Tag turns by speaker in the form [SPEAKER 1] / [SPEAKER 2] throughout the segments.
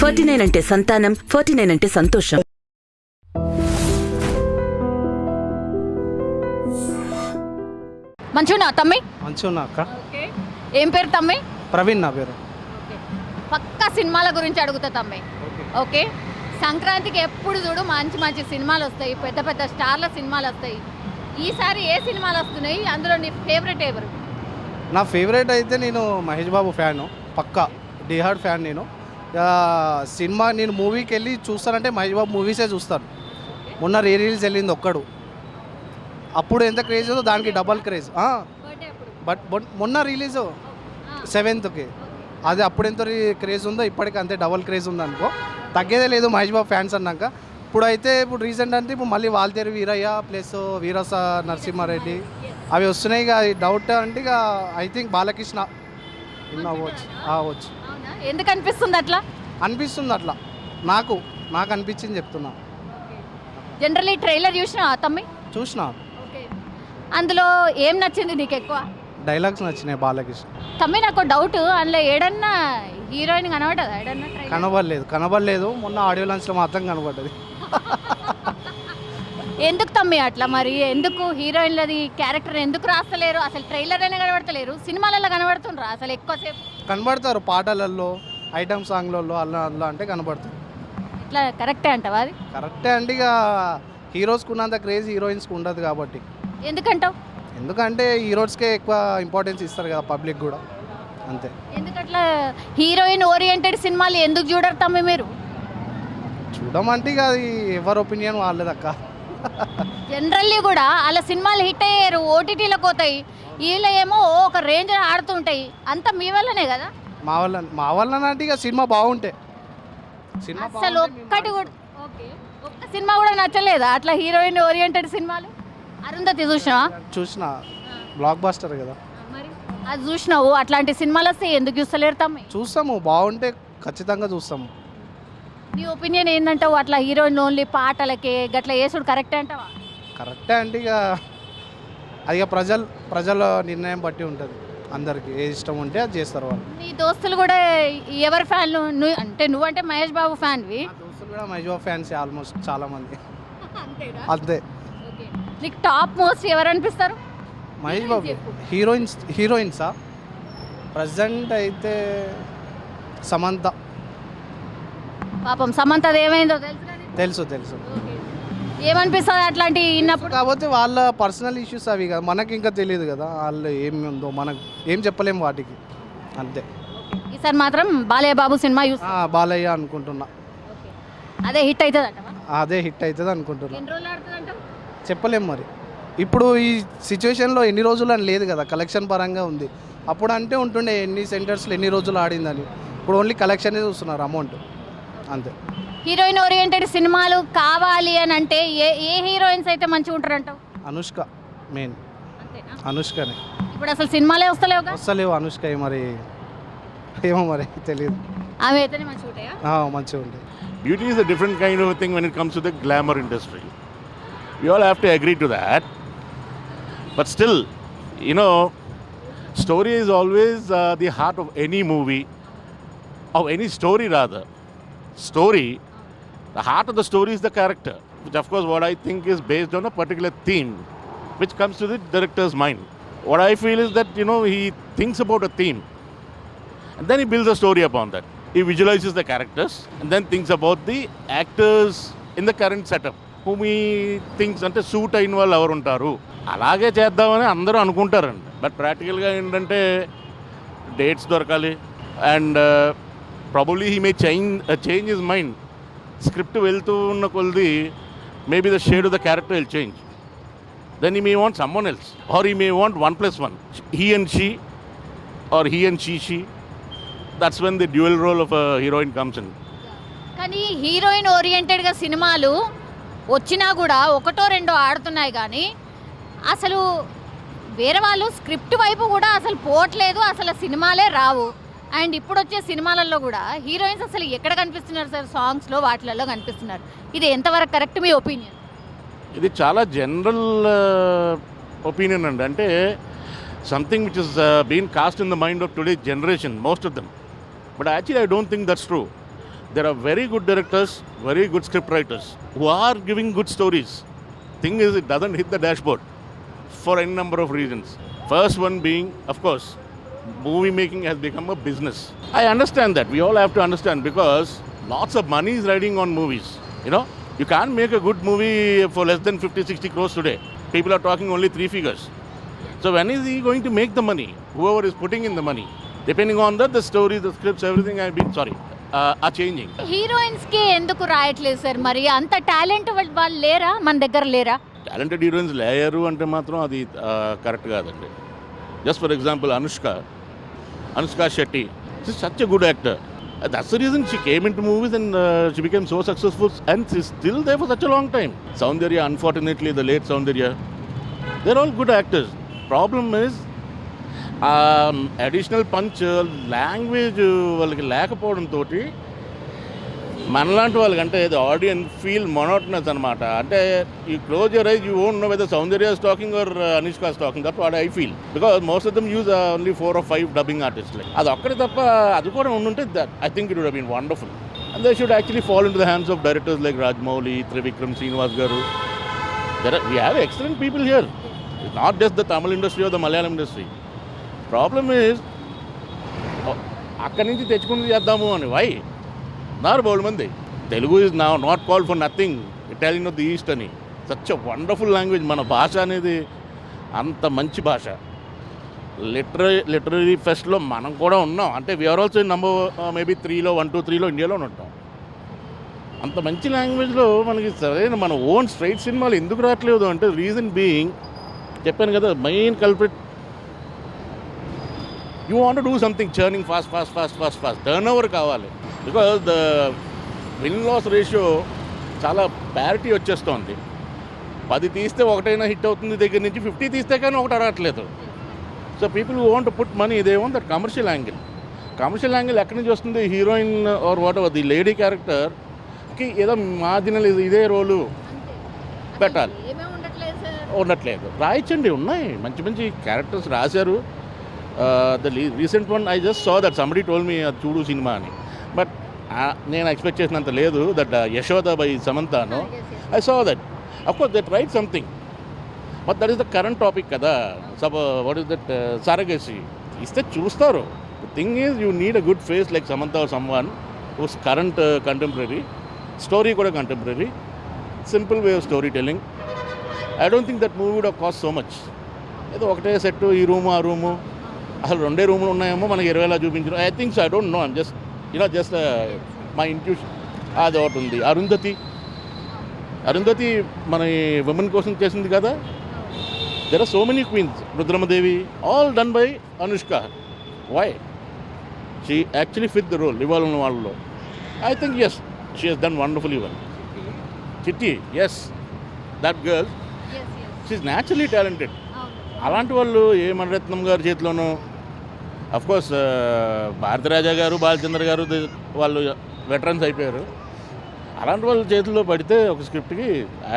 [SPEAKER 1] 49 అంటే సంతానం, 49 అంటే సంతోషం.
[SPEAKER 2] మంచిగా తమ్మి
[SPEAKER 3] మంచిగా అక్క.
[SPEAKER 2] ఏం పేరు తమ్మి?
[SPEAKER 3] ప్రవీణ్ నా పేరు.
[SPEAKER 2] పక్కా సినిమాల గురించి అడుగుతా తమ్మి. ఓకే, సంక్రాంతికి ఎప్పుడు చూడు మంచి మంచి సినిమాలు వస్తాయి, పెద్ద పెద్ద స్టార్ల సినిమాలు వస్తాయి. ఈసారి ఏ సినిమాలు వస్తున్నాయి? అందులో నీ ఫేవరెట్ ఎవరు?
[SPEAKER 3] నా ఫేవరెట్ అయితే నేను మహేష్ బాబు ఫ్యాను, పక్కా డిహార్డ్ ఫ్యాన్. నేను సినిమా నేను మూవీకి వెళ్ళి చూస్తానంటే మహేష్ బాబు మూవీసే చూస్తాను. మొన్న రిలీజ్ వెళ్ళింది ఒక్కడు, అప్పుడు ఎంత క్రేజ్ ఉందో దానికి డబల్ క్రేజ్. బట్ మొన్న రిలీజ్ 7th అది అప్పుడు ఎంత క్రేజ్ ఉందో ఇప్పటికి అంతే డబల్ క్రేజ్ ఉంది అనుకో. తగ్గేదే లేదు మహేష్ బాబు ఫ్యాన్స్ అన్నాక. ఇప్పుడు రీసెంట్ అంటే ఇప్పుడు మళ్ళీ వాల్తేరు వీరయ్య ప్లస్ వీరస నరసింహారెడ్డి అవి వస్తున్నాయి. ఇక డౌట్ అంటే ఇక ఐ థింక్ బాలకృష్ణ అవ్వచ్చు.
[SPEAKER 2] ఎందుకు అనిపిస్తుంది అట్లా?
[SPEAKER 3] అనిపిస్తుంది అట్లా, నాకు అనిపించింది చెప్తున్నా.
[SPEAKER 2] జనరల్లీ ట్రైలర్ చూసినా తమ్మి?
[SPEAKER 3] చూసినా.
[SPEAKER 2] అందులో ఏం నచ్చింది నీకు ఎక్కువ?
[SPEAKER 3] డైలాగ్స్ నచ్చినాయి బాలకృష్ణ.
[SPEAKER 2] తమ్మి నాకు డౌట్, అందులో ఏడన్నా హీరోయిన్ కనబడదా? ఏడన్నా
[SPEAKER 3] కనబడలేదు. మొన్న ఆడియో లాంచ్లో మాత్రం కనబడ్డది.
[SPEAKER 2] ఎందుకు తమ్మి అట్లా? మరి ఎందుకు హీరోయిన్లది క్యారెక్టర్ ఎందుకు రాస్తలేరు? అసలు ట్రైలర్ అయినా కనబడతలేరు, సినిమాలలో కనబడుతుండ్రా అసలు ఎక్కువసేపు?
[SPEAKER 3] కనబడతారు పాటలలో, ఐటమ్ సాంగ్లలో, అలా అంటే కనబడతారు.
[SPEAKER 2] ఇట్లా కరెక్టే అంటావా? అది
[SPEAKER 3] కరెక్టే అంటే ఇక హీరోస్కి ఉన్నంత క్రేజ్ హీరోయిన్స్కి ఉండదు కాబట్టి.
[SPEAKER 2] ఎందుకంటావు?
[SPEAKER 3] ఎందుకంటే హీరోస్కే ఎక్కువ ఇంపార్టెన్స్ ఇస్తారు కదా పబ్లిక్ కూడా, అంతే.
[SPEAKER 2] ఎందుకట్లా హీరోయిన్ ఓరియంటెడ్ సినిమాలు ఎందుకు చూడరు తమ్మి మీరు?
[SPEAKER 3] చూడమంటే ఇక అది ఎవరి ఒపీనియన్ వాళ్ళదక్క.
[SPEAKER 2] జనరల్లీ కూడా అలా సినిమాలు హిట్ అయ్యారు, ఓటీటీలకు పోతాయి, వీళ్ళ ఏమో ఒక రేంజ్ ఆడుతుంటాయి. అంతా మీ వల్లనే కదా?
[SPEAKER 3] మా వల్ల అంటే ఇక సినిమా బాగుంటే. సినిమా
[SPEAKER 2] అసలు ఒక్కటి కూడా ఒక్క సినిమా కూడా నచ్చలేదా అట్లా హీరోయిన్ ఓరియంటెడ్ సినిమాలు? అరుంధతి చూసినావా?
[SPEAKER 3] చూసిన, బ్లాక్ బస్టర్ కదా.
[SPEAKER 2] మరి అది చూసినావు? అట్లాంటి సినిమాలు వస్తే ఎందుకు చూస్తలేరు తమ్మి?
[SPEAKER 3] చూస్తాము, బాగుంటే ఖచ్చితంగా చూస్తాము.
[SPEAKER 2] నీ ఒపీనియన్ ఏంటంటావు? అట్లా హీరోయిన్ ఓన్లీ పాటలకే గట్లా వేసుడు కరెక్టే అంటావా?
[SPEAKER 3] కరెక్టే అంటే ఇక అది ఇక ప్రజల నిర్ణయం బట్టి ఉంటుంది. అందరికి ఏది ఇష్టం ఉంటే అది చేస్తారు వాళ్ళు.
[SPEAKER 2] నీ దోస్తులు కూడా ఎవరి ఫ్యాన్లు? నువ్వంటే మహేష్ బాబు ఫ్యాన్వి.
[SPEAKER 3] దోస్తులు కూడా మహేష్ బాబు ఫ్యాన్స్ ఆల్మోస్ట్ చాలా మంది. అంతే.
[SPEAKER 2] నీకు టాప్ మోస్ట్ ఎవరు అనిపిస్తారు?
[SPEAKER 3] మహేష్ బాబు. హీరోయిన్సా ప్రజెంట్ అయితే సమంత.
[SPEAKER 2] పాపం సమంతది ఏమైందో తెలుసు.
[SPEAKER 3] తెలుసు.
[SPEAKER 2] ఏమనిపిస్తుంది అట్లాంటి విన్నప్పుడు?
[SPEAKER 3] కాకపోతే వాళ్ళ పర్సనల్ ఇష్యూస్ అవి కదా, మనకి ఇంకా తెలియదు కదా వాళ్ళు ఏమి ఉందో, మనకు ఏం చెప్పలేము వాటికి, అంతే.
[SPEAKER 2] ఈసారి మాత్రం బాలయ్య బాబు సినిమా
[SPEAKER 3] బాలయ్య అనుకుంటున్నా.
[SPEAKER 2] అదే హిట్ అవుతుంది అంటవా?
[SPEAKER 3] అదే హిట్ అవుతుంది అనుకుంటున్నా.
[SPEAKER 2] ఎన్ని రోజులు ఆడుతుంది అంటావు?
[SPEAKER 3] చెప్పలేము మరి. ఇప్పుడు ఈ సిచ్యువేషన్లో ఎన్ని రోజులు అని లేదు కదా, కలెక్షన్ పరంగా ఉంది. అప్పుడు అంటే ఉంటుండే ఎన్ని సెంటర్స్లో ఎన్ని రోజులు ఆడిందని. ఇప్పుడు ఓన్లీ కలెక్షనే చూస్తున్నారు, అమౌంట్, అంతే.
[SPEAKER 2] హీరోయిన్ ఓరియంటెడ్ సినిమాలు కావాలి అని అంటే ఏ హీరోయిన్స్ అయితే మంచిగా ఉంటారు అంటావు?
[SPEAKER 3] అనుష్క మెయిన్. అనుష్కనే.
[SPEAKER 2] ఇప్పుడు అసలు సినిమాలే
[SPEAKER 3] వస్తలేవు అనుష్క. ఏమో మరి తెలియదు.
[SPEAKER 2] ఆమె అయితేనే మంచిగా ఉంటాయా?
[SPEAKER 3] మంచిగా ఉంటాయి.
[SPEAKER 4] Beauty is a different kind of a thing when it comes to the glamour industry. We all have to agree to that. But still, story is always the heart of any movie, of any story rather. The heart of the story is the character, which of course what I think is based on a particular theme, which comes to the director's mind. What I feel is that, he thinks about a theme, and then he builds a story upon that. He visualizes the characters, and then thinks about the actors in the current setup, whom he thinks అంటే suit అయిన వాళ్ళు ఎవరు ఉంటారు, అలాగే చేద్దామని అందరూ అనుకుంటారండి. But ప్రాక్టికల్గా ఏంటంటే డేట్స్ దొరకాలి, and probably he may change his mind. Script వెళ్తూ ఉన్న కొద్ది maybe the shade of the character will change. Then he may want someone else, or he may want 1+1, he and she, or he and she. That's when the dual role of a heroine comes in.
[SPEAKER 2] కానీ heroine ఓరియంటెడ్గా సినిమాలు వచ్చినా కూడా ఒకటో రెండో ఆడుతున్నాయి, కానీ అసలు వేరే వాళ్ళు స్క్రిప్ట్ వైపు కూడా అసలు పోవట్లేదు, అసలు సినిమాలే రావు. అండ్ ఇప్పుడు వచ్చే సినిమాలలో కూడా హీరోయిన్స్ అసలు ఎక్కడ కనిపిస్తున్నారు సార్? సాంగ్స్లో వాటిలలో కనిపిస్తున్నారు. ఇది ఎంతవరకు కరెక్ట్ మీ ఒపీనియన్?
[SPEAKER 4] ఇది చాలా జనరల్ ఒపీనియన్ అండి. అంటే something which is been cast in the mind of today generation, most of them. But actually I don't think that's true. there are very good directors, very good script writers who are giving good stories. Thing is, it doesn't hit the dashboard for any number of reasons. First one being, of course, movie making has become a business. I understand that. We all have to understand because lots of money is riding on movies. You know, you can't make a good movie for less than 50-60 crores today. People are talking only 3 figures. So when is he going to make the money? Whoever is putting in the money. Depending on that, the story, the scripts, everything are changing.
[SPEAKER 2] Heroines కి ఎందుకు రాయట్లేదు sir? మరి అంత talent వాళ్ళు లేరా మన దగ్గర? లేరా?
[SPEAKER 4] Talented heroines layer అంటే మాత్రం అది కరెక్ట్ కాదండి. Just for example Anushka Shetty, she such a good actor. That's the reason she came into movies and she became so successful and she still there for such a long time. Soundarya, unfortunately the late Soundarya, they are all good actors. Problem is additional punch language వాళ్ళకి లేకపోవడంతో మనలాంటి వాళ్ళకి అంటే ఇది audience feel monotonous అనమాట. అంటే ఈ close your eyes, you won't know whether Soundarya is talking or Anushka is talking. That what I feel because most of them use only 4 or 5 dubbing artist. అది ఒక్కటి తప్ప అది కూడా ఉండుంటే I think it would have been wonderful. And they should actually fall in to the hands of directors like Rajamouli, Trivikram Srinivas garu. We have excellent people here. It's not just the Tamil industry or the Malayalam industry. Problem is అక్కడి నుంచి తెచ్చుకుని చేద్దాము అని వై నారు బోల్డ్ మంది. Telugu is నా not called for nothing, Italian of the east అని. Such a wonderful language. మన భాష అనేది అంత మంచి భాష. లిటరరీ ఫెస్ట్లో మనం కూడా ఉన్నాం. అంటే వీఆర్ ఆల్సో నంబర్ మేబీ 3లో 1, 2, 3లో ఇండియాలోనే ఉంటాం. అంత మంచి లాంగ్వేజ్లో మనకి సరైన మన ఓన్ స్ట్రైట్ సినిమాలు ఎందుకు రావట్లేదు అంటే రీజన్ బీయింగ్ చెప్పాను కదా, main culprit you want to do something churning fast turn over కావాలి. Because the win loss ratio చాలా ప్యారిటీ వచ్చేస్తోంది. 10 తీస్తే ఒకటైనా హిట్ అవుతుంది దగ్గర నుంచి 50 తీస్తే కానీ ఒకటి అడగట్లేదు. So people who want to put money, they want that commercial angle. Commercial angle ఎక్కడి నుంచి వస్తుంది? Heroine or what ever the lady క్యారెక్టర్కి ఏదో మార్జినల్ ఇదే రోలు పెట్టాలి. ఉండట్లేదు. రాయించండి, ఉన్నాయి మంచి మంచి క్యారెక్టర్స్ రాశారు. The recent one I just saw that somebody told me అది చూడు సినిమా అని. బట్ నేను ఎక్స్పెక్ట్ చేసినంత లేదు. దట్ యశోద బై సమంతాను I saw that. Of course that right something, but that is the current topic కదా. వాట్ ఈస్ దట్ సరగసి ఇస్తే చూస్తారు. The thing is you need a good face like Samantha or someone who's current contemporary, story కూడా contemporary, simple way of story telling. I don't think that movie would have cost so much. ఏదో ఒకటే set, ఈ room ఆ room, అసలు 2 రూములు ఉన్నాయేమో మనకి 20లా చూపించడం. I think so. I don't know, I'm just my intuition. అది ఒకటి ఉంది. అరుంధతి మన విమెన్ కోసం చేసింది కదా. There are so many queens. Rudramadevi, all done by Anushka. Why? She actually fit the role ఇవాళ ఉన్న వాళ్ళలో. I think yes, she has done wonderful even. Chitti, yes, that girl she is naturally talented. అలాంటి వాళ్ళు ఏ మణిరత్నం గారి చేతిలోనూ, అఫ్కోర్స్ భారతరాజా గారు, బాలచంద్ర గారు వాళ్ళు వెటరన్స్ అయిపోయారు. అలాంటి వాళ్ళ చేతుల్లో పడితే ఒక స్క్రిప్ట్కి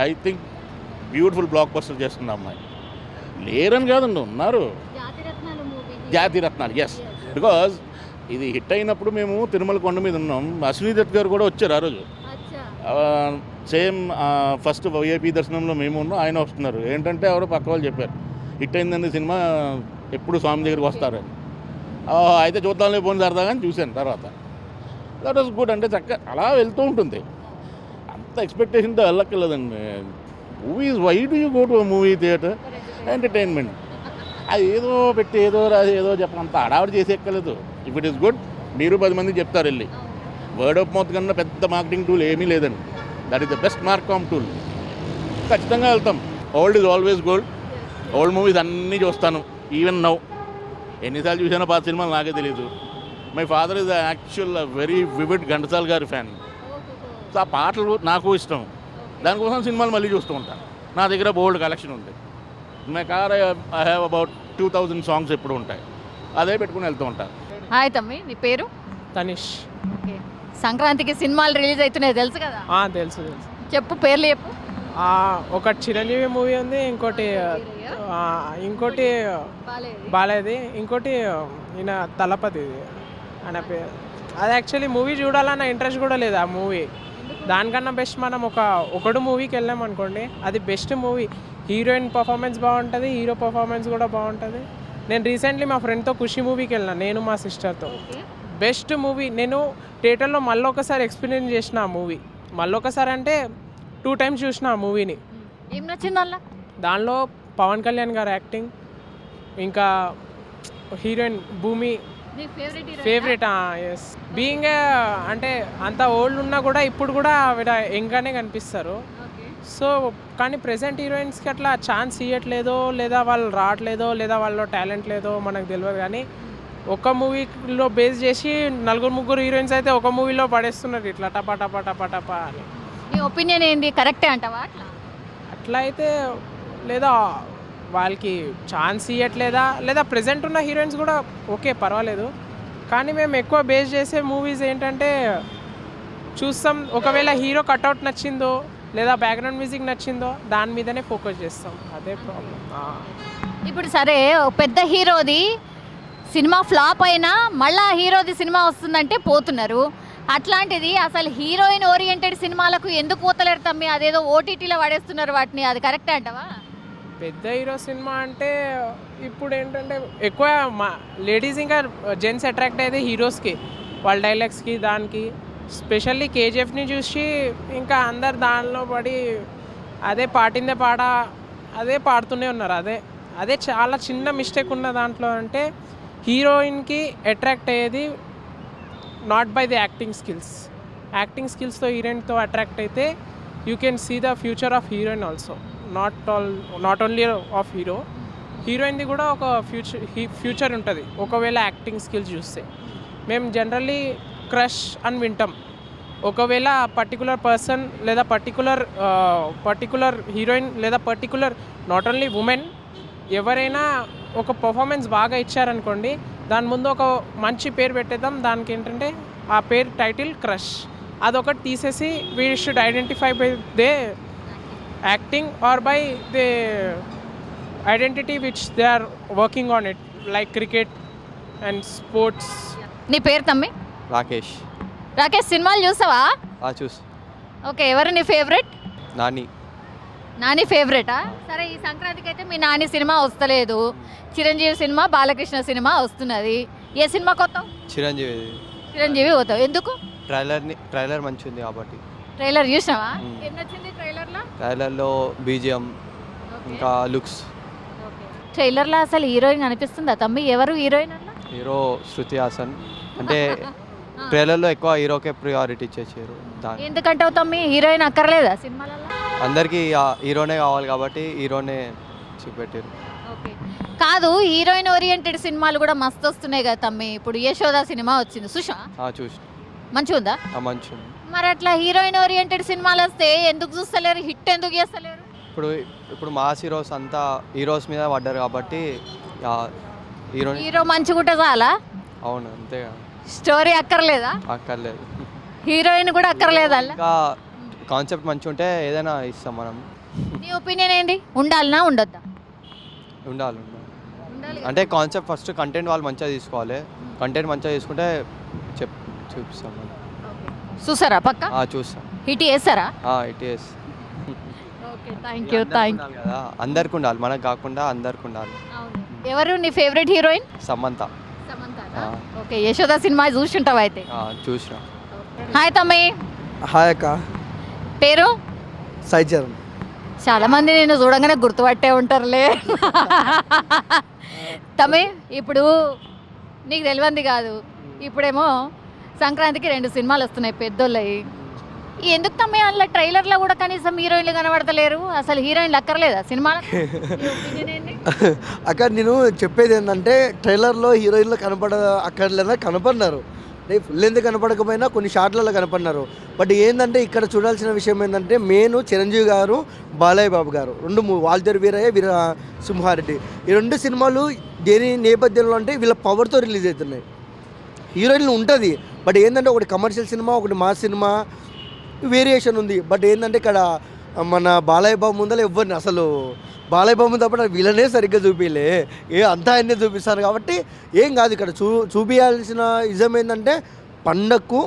[SPEAKER 4] I think beautiful blockbuster చేస్తుంది అమ్మాయి. లేరని కాదండి, ఉన్నారు. జాతిరత్నాలు, ఎస్. బికాజ్ ఇది హిట్ అయినప్పుడు మేము తిరుమల కొండ మీద ఉన్నాం. అశ్విని దత్ గారు కూడా వచ్చారు ఆ రోజు. సేమ్ ఫస్ట్ VIP దర్శనంలో మేము ఉన్నాం, ఆయన వస్తున్నారు. ఏంటంటే ఎవరో పక్క వాళ్ళు చెప్పారు హిట్ అయిందండి సినిమా, ఎప్పుడు స్వామి దగ్గరికి వస్తారని. అయితే చూద్దాంలే పోనీ సరదాగా అని చూశాను. తర్వాత దట్ వాస్ గుడ్. అంటే చక్కగా అలా వెళ్తూ ఉంటుంది. అంత ఎక్స్పెక్టేషన్తో వెళ్ళక్కర్లేదండి. Movies, why do you go to movie theatre? Entertainment. అది ఏదో పెట్టి ఏదో రాసి ఏదో చెప్పంత హడావిడి చేసి ఎక్కలేదు. ఇఫ్ ఇట్ ఈస్ గుడ్, మీరు 10 మందికి చెప్తారు వెళ్ళి. వర్డ్ ఆఫ్ మౌత్ కన్నా పెద్ద మార్కెటింగ్ టూల్ ఏమీ లేదండి. That is the best marcom tool. ఖచ్చితంగా వెళ్తాం. Old is always gold. Old movies అన్నీ చూస్తాను, ఈవెన్ నౌ. ఎన్నిసార్లు చూసానో పాత సినిమాలు నాకే తెలియదు. My father is actual very vivid Ghantasala గారి ఫ్యాన్. సో ఆ పాటలు నాకు ఇష్టం. దానికోసం సినిమాలు మళ్ళీ చూస్తూ ఉంటాను. నా దగ్గర బోల్డ్ కలెక్షన్ ఉంది. My car I have about 2000 songs ఎప్పుడు ఉంటాయి. అదే పెట్టుకుని వెళ్తూ ఉంటాను.
[SPEAKER 2] హాయ్ తమ్మి, నీ పేరు?
[SPEAKER 5] తనిష్.
[SPEAKER 2] సంక్రాంతికి సినిమాలు రిలీజ్ అవుతున్నాయి తెలుసు కదా?
[SPEAKER 5] తెలుసు.
[SPEAKER 2] చెప్పు, పేర్లు చెప్పు.
[SPEAKER 5] ఒకటి చిరంజీవి మూవీ ఉంది, ఇంకోటి బాలేది, ఇంకోటి ఈయన తలపతి ఆయన పేరు అది యాక్చువల్లీ మూవీ చూడాలన్న ఇంట్రెస్ట్ కూడా లేదు ఆ మూవీ. దానికన్నా బెస్ట్ మనం ఒకడు మూవీకి వెళ్ళాం అనుకోండి, అది బెస్ట్ మూవీ. హీరోయిన్ పర్ఫార్మెన్స్ బాగుంటుంది, హీరో పర్ఫార్మెన్స్ కూడా బాగుంటుంది. నేను రీసెంట్లీ మా ఫ్రెండ్తో ఖుషి మూవీకి వెళ్ళాను, నేను మా సిస్టర్తో. Best movie. నేను థియేటర్లో మళ్ళీ ఒకసారి ఎక్స్పీరియన్స్ చేసిన ఆ మూవీ. మళ్ళీ ఒకసారి అంటే 2 times చూసిన ఆ మూవీని.
[SPEAKER 2] ఏం నచ్చింది అలా?
[SPEAKER 5] దానిలో పవన్ కళ్యాణ్ గారు యాక్టింగ్, ఇంకా హీరోయిన్ భూమి
[SPEAKER 2] నీ ఫేవరెట్
[SPEAKER 5] ఫేవరెట్. ఎస్, బీయింగ్ అంటే అంత ఓల్డ్ ఉన్నా కూడా ఇప్పుడు కూడా ఆవిడ యంగ్గానే కనిపిస్తారు. సో కానీ ప్రెసెంట్ హీరోయిన్స్కి అట్లా ఛాన్స్ ఇవ్వట్లేదో, లేదా వాళ్ళు రావట్లేదో, లేదా వాళ్ళలో టాలెంట్ లేదో మనకు తెలియదు. కానీ ఒక మూవీలో బేస్ చేసి 4-3 హీరోయిన్స్ అయితే ఒక మూవీలో పడేస్తున్నారు ఇట్లా టపా టపా టపా టపా అని.
[SPEAKER 2] నీ ఒపీనియన్ ఏంది? కరెక్టే అంటావా అట్లా?
[SPEAKER 5] అట్లా అయితే లేదా వాళ్ళకి ఛాన్స్ ఇవ్వట్లేదా, లేదా ప్రెజెంట్ ఉన్న హీరోయిన్స్ కూడా ఓకే పర్వాలేదు. కానీ మేము ఎక్కువ బేస్ చేసే మూవీస్ ఏంటంటే చూస్తాం, ఒకవేళ హీరో కట్అవుట్ నచ్చిందో లేదా బ్యాక్గ్రౌండ్ మ్యూజిక్ నచ్చిందో దాని మీదనే ఫోకస్ చేస్తాం. అదే ప్రాబ్లం.
[SPEAKER 2] ఇప్పుడు సరే, ఓ పెద్ద హీరోది సినిమా ఫ్లాప్ అయినా మళ్ళా హీరోది సినిమా వస్తుందంటే పోతున్నారు. అట్లాంటిది అసలు హీరోయిన్ ఓరియంటెడ్ సినిమాలకు ఎందుకు పోతలేరు తమ్మి? అదేదో ఓటీటీలో పడేస్తున్నారు వాటిని, అది కరెక్టే అంటావా?
[SPEAKER 5] పెద్ద హీరో సినిమా అంటే ఇప్పుడు ఏంటంటే ఎక్కువ లేడీస్ ఇంకా జెంట్స్ అట్రాక్ట్ అయితే హీరోస్కి, వాళ్ళ డైలాగ్స్కి, దానికి. స్పెషల్లీ కేజీఎఫ్ని చూసి ఇంకా అందరు దానిలో పడి అదే పాటిందే పాట అదే పాడుతూనే ఉన్నారు. అదే చాలా చిన్న మిస్టేక్ ఉన్న దాంట్లో. అంటే హీరోయిన్కి అట్రాక్ట్ అయ్యేది నాట్ బై ది యాక్టింగ్ స్కిల్స్తో హీరోయిన్తో అట్రాక్ట్ అయితే you can see the future of heroine also, not only of హీరోయిన్ది కూడా ఒక ఫ్యూచర్ ఉంటుంది ఒకవేళ యాక్టింగ్ స్కిల్స్ చూస్తే. మేము జనరల్లీ క్రష్ అని వింటాం. ఒకవేళ పర్టికులర్ పర్సన్ లేదా పర్టికులర్ హీరోయిన్ లేదా పర్టికులర్ నాట్ ఓన్లీ ఉమెన్ ఎవరైనా ఒక పర్ఫార్మెన్స్ బాగా ఇచ్చారనుకోండి, దాని ముందు ఒక మంచి పేరు పెట్టేద్దాం. దానికి ఏంటంటే ఆ పేరు టైటిల్ క్రష్. అదొకటి తీసేసి we should identify by the acting or by the identity which they are working on it, like cricket and sports.
[SPEAKER 2] నీ పేరు తమ్మి?
[SPEAKER 6] రాకేష్.
[SPEAKER 2] సినిమాలు చూసావా?
[SPEAKER 6] చూసి.
[SPEAKER 2] ఓకే, ఎవరు నీ ఫేవరెట్?
[SPEAKER 6] నాని
[SPEAKER 2] ఫేవరెటా? సరే, ఈ సంక్రాంతికి అయితే మీ నాని సినిమా వస్తలేదు, చిరంజీవి సినిమా, బాలకృష్ణ సినిమా వస్తున్నది. ఏ సినిమా కొత్తావు? చిరంజీవి పోతావు. ఎందుకు?
[SPEAKER 6] ట్రైలర్ మంచిగా ఉంది కాబట్టి.
[SPEAKER 2] ట్రైలర్ చూసినావా? ఏం నచ్చింది
[SPEAKER 6] ట్రైలర్లో? బీజిఎం, ఇంకా లుక్స్.
[SPEAKER 2] ట్రైలర్లో అసలు హీరోయిన్ అనిపిస్తుందా తమ్మి? ఎవరు హీరోయిన్?
[SPEAKER 6] హీరో శృతి హాసన్. అంటే ట్రైలర్లో ఎక్కువ హీరోకే ప్రియారిటీ ఇచ్చేసారు.
[SPEAKER 2] ఎందుకంటావు తమ్మి? హీరోయిన్ అక్కర్లేదా సినిమాలలో?
[SPEAKER 6] అందరికీ హీరోనే కావాలి కాబట్టి హీరోనే చూపెట్టారు.
[SPEAKER 2] కాదు, హీరోయిన్ ఓరియంటెడ్ సినిమాలు కూడా మస్తు వస్తున్నాయి కదా తమ్మి. ఇప్పుడు యశోద సినిమా వచ్చింది, చూసా?
[SPEAKER 6] చూసి.
[SPEAKER 2] మంచిగా ఉందా?
[SPEAKER 6] మంచిగా.
[SPEAKER 2] మరి అట్లా హీరోయిన్ ఓరియంటెడ్ సినిమాలు వస్తే ఎందుకు చూస్తలేరు? హిట్ ఎందుకు చేస్తలేరు?
[SPEAKER 6] ఇప్పుడు మాస్ హీరోస్ అంతా హీరోస్ మీద పడ్డారు కాబట్టి
[SPEAKER 2] హీరో మంచిగా ఉంటే చాలా.
[SPEAKER 6] అవును, అంతేగా.
[SPEAKER 2] స్టోరీ అక్కర్లేదా?
[SPEAKER 6] అక్కర్లేదు.
[SPEAKER 2] హీరోయిన్ కూడా అక్కర్లేదా?
[SPEAKER 6] ఇంకా కాన్సెప్ట్ మంచిగా ఉంటే ఏదైనా ఇస్తాం మనం.
[SPEAKER 2] నీ ఒపీనియన్ ఏంటి? ఉండాలనా ఉండొద్దా?
[SPEAKER 6] ఉండాలి. అంటే కాన్సెప్ట్ ఫస్ట్ కంటెంట్ వాళ్ళు మంచిగా తీసుకోవాలి. కంటెంట్ మంచిగా తీసుకుంటే చూపిస్తాం మనం.
[SPEAKER 2] చూసారా? పక్క
[SPEAKER 6] చూస్తాం.
[SPEAKER 2] హిట్ చేస్తారా?
[SPEAKER 6] హిట్ చేస్తాం.
[SPEAKER 2] ఓకే, థ్యాంక్ యూ
[SPEAKER 6] కదా, అందరికి ఉండాలి, మనకు కాకుండా అందరికి ఉండాలి.
[SPEAKER 2] ఎవరు నీ favourite heroine?
[SPEAKER 6] Samantha.
[SPEAKER 2] Okay, Yashoda సినిమా చూసుంటావు అయితే?
[SPEAKER 6] చూసిన.
[SPEAKER 2] హాయ్ తమ్మి.
[SPEAKER 7] హాయ్ అక్క.
[SPEAKER 2] పేరు?
[SPEAKER 7] సాయి చరణ్.
[SPEAKER 2] చాలా మంది నేను చూడంగానే గుర్తుపట్టే ఉంటారులే. తమ్మి, ఇప్పుడు నీకు తెలియంది కాదు, ఇప్పుడేమో సంక్రాంతికి 2 సినిమాలు వస్తున్నాయి పెద్దోళ్ళవి. ఎందుకు తమ్మి అందులో ట్రైలర్లో కూడా కనీసం హీరోయిన్లు కనబడతలేరు? అసలు హీరోయిన్లు అక్కర్లేదా సినిమాలో?
[SPEAKER 7] అక్కడ నేను చెప్పేది ఏంటంటే ట్రైలర్లో హీరోయిన్లు అక్కర్లేదా? కనపడినారు. ఫుల్ ఎందుకు కనపడకపోయినా కొన్ని షాట్లలో కనపడినారు. బట్ ఏంటంటే ఇక్కడ చూడాల్సిన విషయం ఏంటంటే మెయిన్ చిరంజీవి గారు, బాలయ్య బాబు గారు 2 వాల్తేరు వీరయ్య, వీర సింహారెడ్డి, ఈ 2 సినిమాలు దేని నేపథ్యంలో అంటే వీళ్ళ పవర్తో రిలీజ్ అవుతున్నాయి. హీరోయిన్లు ఉంటుంది, బట్ ఏంటంటే ఒకటి కమర్షియల్ సినిమా, ఒకటి మాస్ సినిమా, వేరియేషన్ ఉంది. బట్ ఏంటంటే ఇక్కడ మన బాలయ్య బాబు ముందర ఎవరిని అసలు బాలయ్య బాబు తప్ప వీళ్ళనే సరిగ్గా చూపించలే, అంతా ఆయనే చూపిస్తారు కాబట్టి ఏం కాదు. ఇక్కడ చూపించాల్సిన నిజం ఏంటంటే పండగకు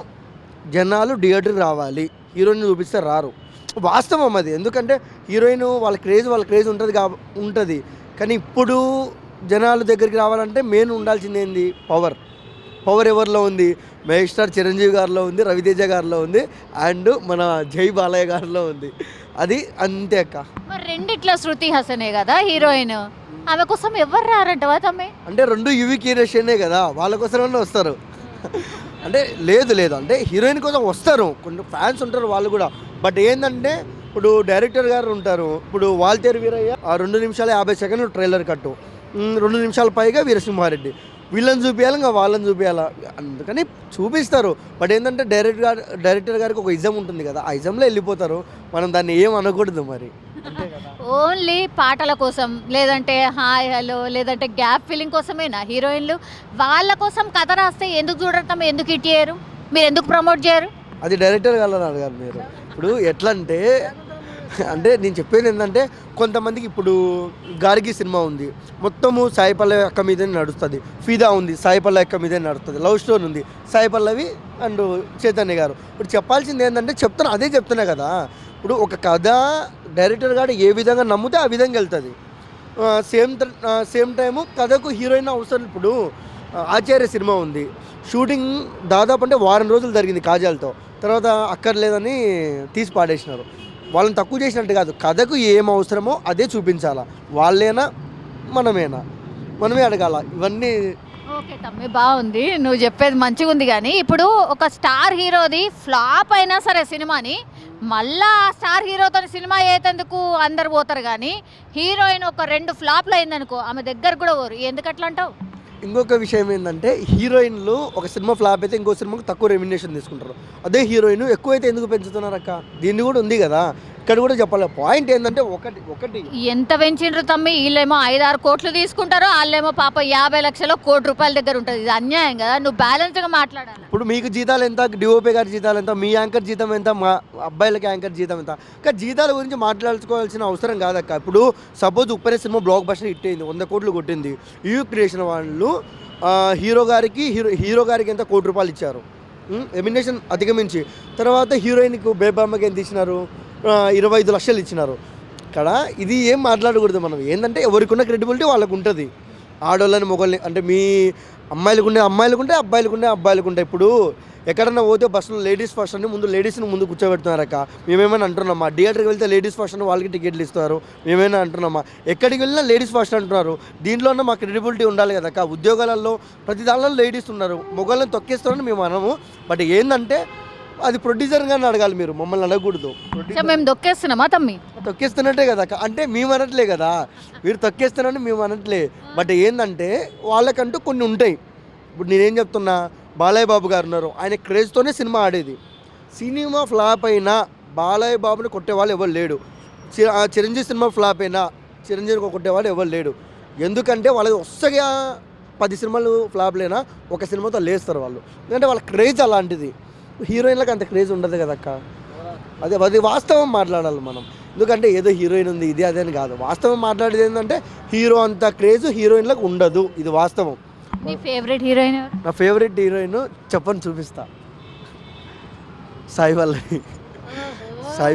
[SPEAKER 7] జనాలు థియేటర్కి రావాలి, హీరోయిన్ చూపిస్తే రారు. వాస్తవం అది. ఎందుకంటే హీరోయిన్ వాళ్ళ క్రేజ్ ఉంటుంది కానీ ఇప్పుడు జనాల దగ్గరికి రావాలంటే మెయిన్ ఉండాల్సింది ఏంది? పవర్ ఎవరిలో ఉంది? మెగాస్టార్ చిరంజీవి గారిలో ఉంది, రవితేజ గారిలో ఉంది, అండ్ మన జై బాలయ్య గారిలో ఉంది. అది అంతే అక్క.
[SPEAKER 2] మరి రెండిట్లో శృతి హాసనే కదా హీరోయిన్, ఆమె కోసం ఎవరు రారంటవా తమ్మి?
[SPEAKER 7] అంటే రెండు యువి కీరేషనే కదా, వాళ్ళ కోసమైనా వస్తారు. అంటే లేదు అంటే హీరోయిన్ కోసం వస్తారు, కొన్ని ఫ్యాన్స్ ఉంటారు వాళ్ళు కూడా. బట్ ఏంటంటే ఇప్పుడు డైరెక్టర్ గారు ఉంటారు, ఇప్పుడు వాల్తేరు వీరయ్య 2 నిమిషాల 50 సెకండ్లు ట్రైలర్ కట్టు, 2 నిమిషాల పైగా వీరసింహారెడ్డి, వీళ్ళని చూపించాలి ఇంకా వాళ్ళని చూపించాలా, అందుకని చూపిస్తారు. బట్ ఏంటంటే డైరెక్టర్ గారికి ఒక ఇజం ఉంటుంది కదా, ఆ ఇజంలో వెళ్ళిపోతారు. మనం దాన్ని ఏం అనకూడదు మరి.
[SPEAKER 2] ఓన్లీ పాటల కోసం లేదంటే హాయ్ హలో లేదంటే గ్యాప్ ఫీలింగ్ కోసమేనా హీరోయిన్లు? వాళ్ళ కోసం కథ రాస్తే ఎందుకు చూడటం, ఎందుకు హిట్ చేయరు, మీరు ఎందుకు ప్రమోట్ చేయరు?
[SPEAKER 7] అది డైరెక్టర్ గారు అడగాలి మీరు. ఇప్పుడు ఎట్లా అంటే నేను చెప్పేది ఏంటంటే కొంతమందికి ఇప్పుడు గార్గి సినిమా ఉంది, మొత్తము సాయి పల్లవి అక్క మీదే నడుస్తుంది. ఫిదా ఉంది, సాయి పల్లవి అక్క మీదే నడుస్తుంది. లవ్ స్టోరీ ఉంది, సాయి పల్లవి అండ్ చైతన్య గారు. ఇప్పుడు చెప్పాల్సింది ఏంటంటే అదే చెప్తున్నా కదా. ఇప్పుడు ఒక కథ డైరెక్టర్ గారు ఏ విధంగా నమ్మితే ఆ విధంగా వెళ్తుంది. సేమ్ టైము కథకు హీరోయిన్ అవసరం. ఇప్పుడు ఆచార్య సినిమా ఉంది, షూటింగ్ దాదాపు అంటే వారం రోజులు జరిగింది కాజాలతో, తర్వాత అక్కర్లేదని తీసి పాడేసినారు. వాళ్ళని తక్కువ చేసినట్టు కాదు, కథకు ఏం అవసరమో అదే చూపించాలా. వాళ్ళేనా మనమే అడగాల ఇవన్నీ.
[SPEAKER 2] ఓకే తమ్మి, బాగుంది నువ్వు చెప్పేది మంచిగా ఉంది. కానీ ఇప్పుడు ఒక స్టార్ హీరోది ఫ్లాప్ అయినా సరే సినిమాని మళ్ళా స్టార్ హీరోతో సినిమా అయ్యేందుకు అందరు పోతారు, కానీ హీరోయిన్ ఒక 2 ఫ్లాప్లు అయిందనుకో ఆమె దగ్గర కూడా పోరు. ఎందుకు అట్లా అంటావు?
[SPEAKER 7] ఇంకొక విషయం ఏంటంటే హీరోయిన్లు ఒక సినిమా ఫ్లాప్ అయితే ఇంకో సినిమాకు తక్కువ రెమ్యునేషన్ తీసుకుంటారు. అదే హీరోయిన్ ఎక్కువైతే ఎందుకు పెంచుతున్నారు అక్క? దీన్ని కూడా ఉంది కదా, ఇక్కడ కూడా చెప్పాలి. పాయింట్ ఏంటంటే ఒకటి
[SPEAKER 2] ఎంత పెంచిండ్రు తమ్మి, వీళ్ళేమో 5-6 కోట్లు తీసుకుంటారు, వాళ్ళేమో పాప 50 లక్షలు ₹1,00,00,000 దగ్గర ఉంటుంది. ఇది అన్యాయం కదా, నువ్వు బ్యాలెన్స్గా మాట్లాడాలి.
[SPEAKER 7] ఇప్పుడు మీకు జీతాలు ఎంత, డిఓపీ గారి జీతాలు ఎంత, మీ యాంకర్ జీతం ఎంత, మా అబ్బాయిలకి యాంకర్ జీతం ఎంత? కానీ జీతాల గురించి మాట్లాడుకోవాల్సిన అవసరం కాదక్క. ఇప్పుడు suppose ఉప్పనే cinema block buster hit అయింది, 100 కోట్లు కొట్టింది. యూ క్రియేషన్ వాళ్ళు హీరో గారికి ఎంత ₹1,00,00,000 ఇచ్చారు ఎమినేషన్ అధిగమించి. తర్వాత హీరోయిన్కు బేబమ్మకి ఎంత ఇచ్చినారు? 25 లక్షలు ఇచ్చినారు. ఇక్కడ ఇది ఏం మాట్లాడకూడదు మనం. ఏంటంటే ఎవరికి ఉన్న క్రెడిబిలిటీ వాళ్ళకు ఉంటుంది. ఆడవాళ్ళని మొగల్ని అంటే మీ అమ్మాయిలకుంటే అబ్బాయిలకుంటే. ఇప్పుడు ఎక్కడన్నా పోతే బస్సులో లేడీస్ ఫస్ట్ అని లేడీస్ని ముందు కూర్చోబెడుతున్నారక్క. మేమేమైనా అంటున్నామా? థియేటర్కి వెళ్తే లేడీస్ ఫస్ట్ అని వాళ్ళకి టికెట్లు ఇస్తారు, మేమైనా అంటున్నామా? ఎక్కడికి వెళ్ళినా లేడీస్ ఫస్ట్ అంటున్నారు. దీంట్లో మా క్రెడిబిలిటీ ఉండాలి కదక్క. ఉద్యోగాలలో ప్రతి దానిలో లేడీస్ ఉన్నారు, మొగళ్ళని తొక్కేస్తారని మేము అనము. బట్ ఏంటంటే అది ప్రొడ్యూసర్ గారిని అడగాలి, మీరు మమ్మల్ని అడగకూడదు.
[SPEAKER 2] మేము దొక్కేస్తున్నామా తమ్మి?
[SPEAKER 7] తొక్కేస్తున్నట్టే కదా, అంటే మేము అనట్లే కదా, మీరు తొక్కేస్తున్నారని మేము అనట్లే. బట్ ఏంటంటే వాళ్ళకంటూ కొన్ని ఉంటాయి. ఇప్పుడు నేనేం చెప్తున్నా, బాలయ్య బాబు గారు ఉన్నారు, ఆయన క్రేజ్తోనే సినిమా ఆడేది. సినిమా ఫ్లాప్ అయినా బాలయ్య బాబుని కొట్టేవాళ్ళు ఎవరు లేడు. చిరంజీవి సినిమా ఫ్లాప్ అయినా చిరంజీవిని కొట్టేవాళ్ళు ఎవరు లేడు. ఎందుకంటే వాళ్ళకి వస్తగా 10 సినిమాలు ఫ్లాప్లైనా ఒక సినిమాతో లేస్తారు వాళ్ళు. ఎందుకంటే వాళ్ళ క్రేజ్ అలాంటిది. హీరోయిన్లకు అంత క్రేజ్ ఉండదు కదక్క. అది వాస్తవం మాట్లాడాలి మనం. ఎందుకంటే ఏదో హీరోయిన్ ఉంది ఇది అదే అని కాదు, వాస్తవం మాట్లాడేది ఏంటంటే హీరో అంత క్రేజ్ హీరోయిన్లకు ఉండదు, ఇది వాస్తవం.
[SPEAKER 2] నీ ఫేవరెట్ హీరోయిన్?
[SPEAKER 7] నా ఫేవరెట్ హీరోయిన్ చెప్పని చూపిస్తా, సాయి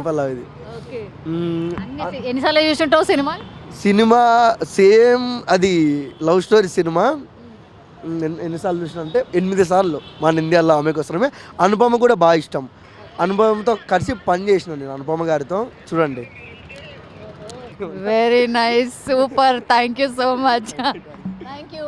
[SPEAKER 7] పల్లవిది.
[SPEAKER 2] ఎన్నిసార్లు చూసుంటావు
[SPEAKER 7] సినిమా? సేమ్ అది లవ్ స్టోరీ సినిమా. ఎన్నిసార్లు చూసిన అంటే 8 సార్లు. మన ఇండియాలో ఆమె కోసమే. అనుపమ కూడా బాగా ఇష్టం. అనుపమతో కలిసి పని చేసిన నేను అనుపమ గారితో. చూడండి.
[SPEAKER 2] Very nice, super, thank you so much. Thank you.